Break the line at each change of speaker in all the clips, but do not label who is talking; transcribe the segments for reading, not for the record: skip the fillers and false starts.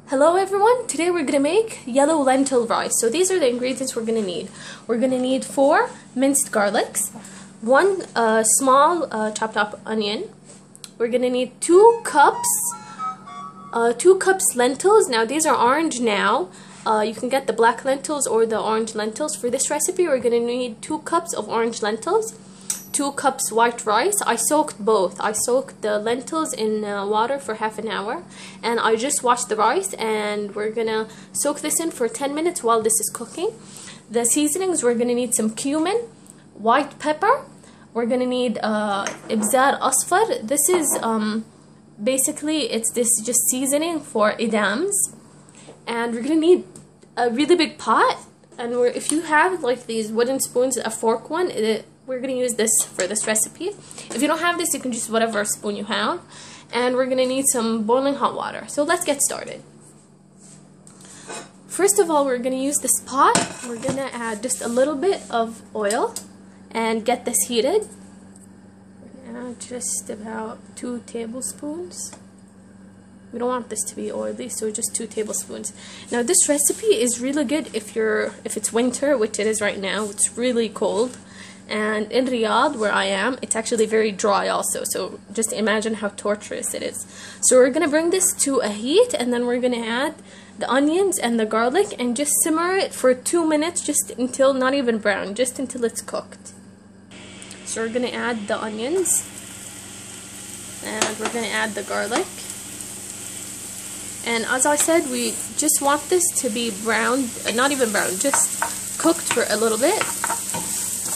Hello everyone, today we're going to make yellow lentil rice. So these are the ingredients we're going to need. We're going to need 4 minced garlics, 1 small chopped up onion. We're going to need 2 cups lentils. Now these are orange now. You can get the black lentils or the orange lentils. For this recipe we're going to need 2 cups of orange lentils, 2 cups white rice. I soaked both. I soaked the lentils in water for half an hour, and I just washed the rice, and we're gonna soak this in for 10 minutes while this is cooking. The seasonings, we're gonna need some cumin, white pepper. We're gonna need ibzar asfar. This is basically it's this just seasoning for idams, and we're gonna need a really big pot. And if you have like these wooden spoons, a fork one, we're going to use this for this recipe. If you don't have this, you can use whatever spoon you have. And we're going to need some boiling hot water. So let's get started. First of all, we're going to use this pot. We're going to add just a little bit of oil and get this heated. We're going to add just about 2 tablespoons. We don't want this to be oily, so just 2 tablespoons. Now this recipe is really good if it's winter, which it is right now. It's really cold. And in Riyadh, where I am, it's actually very dry also. So just imagine how torturous it is. So we're going to bring this to a heat, and then we're going to add the onions and the garlic and just simmer it for 2 minutes, just until, not even brown, just until it's cooked. So we're going to add the onions, and we're going to add the garlic. And as I said, we just want this to be brown, not even brown, just cooked for a little bit.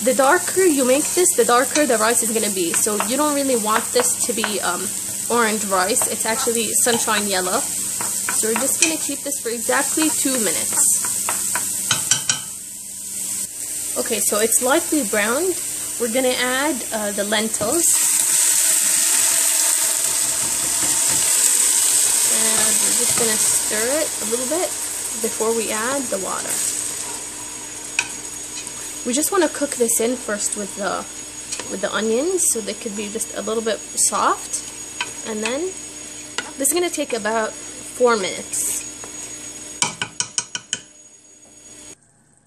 The darker you make this, the darker the rice is going to be. So you don't really want this to be orange rice. It's actually sunshine yellow. So we're just going to keep this for exactly 2 minutes. Okay, so it's lightly browned. We're going to add the lentils. And we're just going to stir it a little bit before we add the water. We just want to cook this in first with the onions, so they could be just a little bit soft, and then this is going to take about 4 minutes.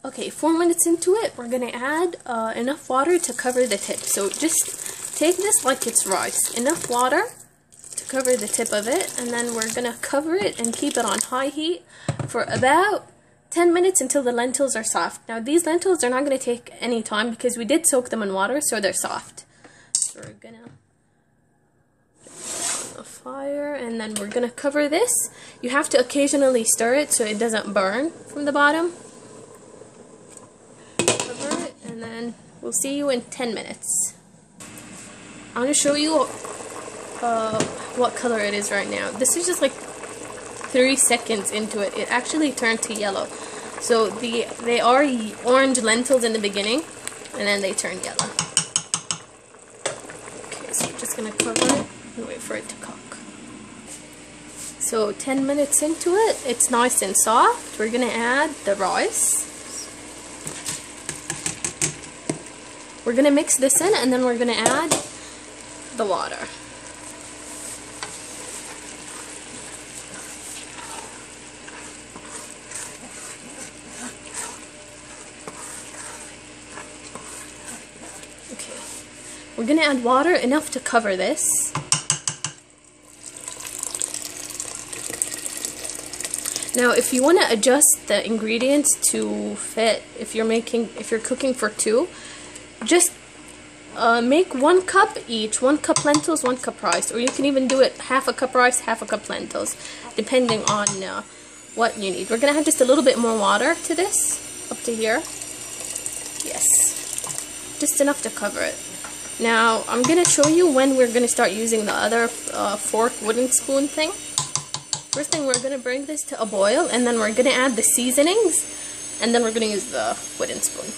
Okay, 4 minutes into it, we're going to add enough water to cover the tip. So just take this like it's rice, enough water to cover the tip of it, and then we're going to cover it and keep it on high heat for about 10 minutes until the lentils are soft. Now these lentils are not going to take any time because we did soak them in water, so they're soft. So we're going to put it on the fire, and then we're going to cover this. You have to occasionally stir it so it doesn't burn from the bottom. Cover it, and then we'll see you in 10 minutes. I'm going to show you what color it is right now. This is just like 3 seconds into it. It actually turned to yellow. So they are orange lentils in the beginning, and then they turn yellow. Okay, so we're just going to cover it and wait for it to cook. So 10 minutes into it, it's nice and soft. We're going to add the rice. We're going to mix this in, and then we're going to add the water. We're going to add water enough to cover this. Now if you want to adjust the ingredients to fit, if you're cooking for 2, just make 1 cup each, 1 cup lentils, 1 cup rice, or you can even do it half a cup rice, half a cup lentils, depending on what you need. We're going to add just a little bit more water to this, up to here. Yes, just enough to cover it. Now, I'm going to show you when we're going to start using the other fork wooden spoon thing. First thing, we're going to bring this to a boil, and then we're going to add the seasonings, and then we're going to use the wooden spoon.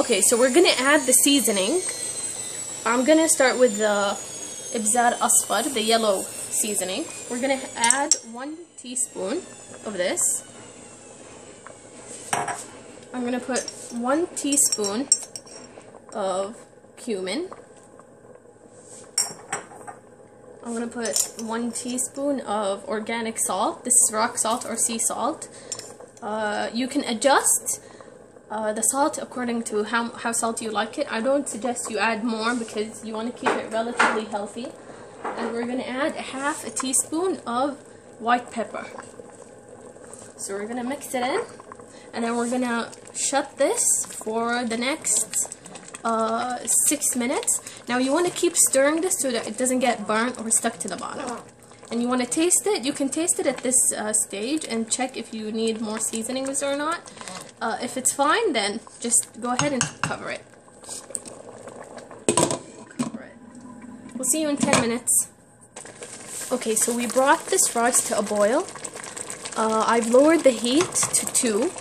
Okay, so we're going to add the seasoning. I'm going to start with the ibzar asfar, the yellow seasoning. We're going to add 1 teaspoon of this. I'm going to put 1 teaspoon of cumin. I'm gonna put 1 teaspoon of organic salt. This is rock salt or sea salt. You can adjust the salt according to how salty you like it. I don't suggest you add more because you want to keep it relatively healthy. And we're gonna add half a teaspoon of white pepper. So we're gonna mix it in, and then we're gonna shut this for the next 6 minutes. Now you want to keep stirring this so that it doesn't get burnt or stuck to the bottom. And you want to taste it. You can taste it at this stage and check if you need more seasonings or not. If it's fine, then just go ahead and cover it. We'll see you in 10 minutes. Okay, so we brought this rice to a boil. I've lowered the heat to 2,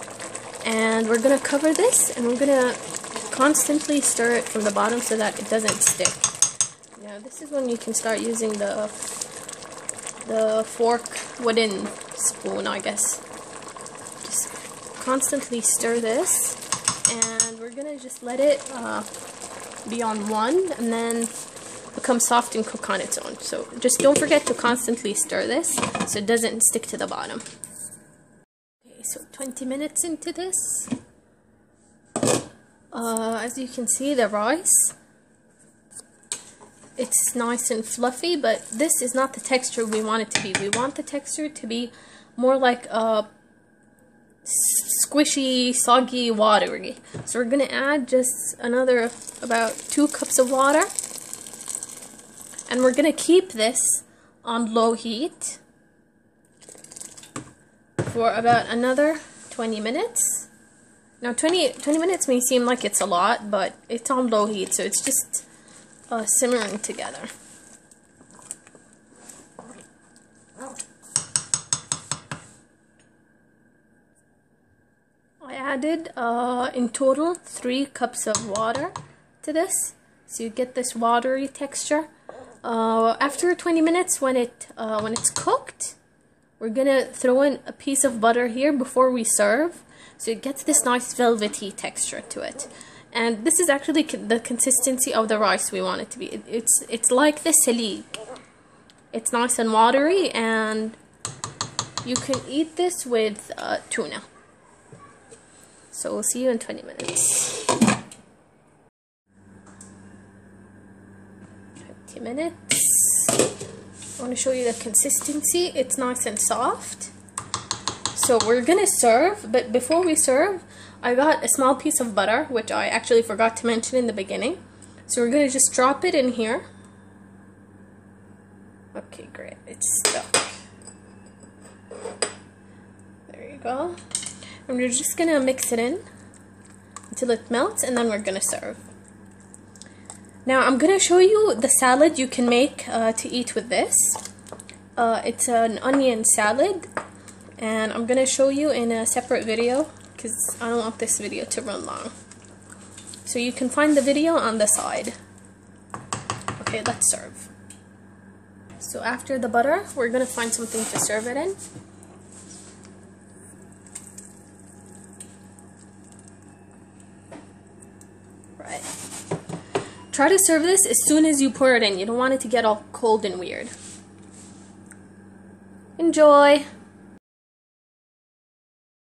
and we're gonna cover this, and we're gonna constantly stir it from the bottom so that it doesn't stick. Now this is when you can start using the fork, wooden spoon, I guess. Just constantly stir this, and we're gonna just let it be on 1 and then become soft and cook on its own. So just don't forget to constantly stir this so it doesn't stick to the bottom. Okay, so 20 minutes into this. As you can see, the rice, it's nice and fluffy, but this is not the texture we want it to be. We want the texture to be more like squishy, soggy, watery. So we're going to add just another about 2 cups of water. And we're going to keep this on low heat for about another 20 minutes. Now 20 minutes may seem like it's a lot, but it's on low heat, so it's just simmering together. I added in total 3 cups of water to this, so you get this watery texture. After 20 minutes, when it's cooked, we're gonna throw in a piece of butter here before we serve, so it gets this nice velvety texture to it. And this is actually the consistency of the rice we want it to be. It's like the selig. It's nice and watery, and you can eat this with tuna. So we'll see you in 20 minutes. 20 minutes. I want to show you the consistency. It's nice and soft. So we're gonna serve, but before we serve, I got a small piece of butter, which I actually forgot to mention in the beginning. So we're gonna just drop it in here. Okay, great. It's stuck. There you go. And we're just gonna mix it in until it melts, and then we're gonna serve. Now I'm gonna show you the salad you can make to eat with this. It's an onion salad, and I'm gonna show you in a separate video because I don't want this video to run long. So you can find the video on the side. Okay, let's serve. So after the butter, we're gonna find something to serve it in. Right. Try to serve this as soon as you pour it in. You don't want it to get all cold and weird. Enjoy!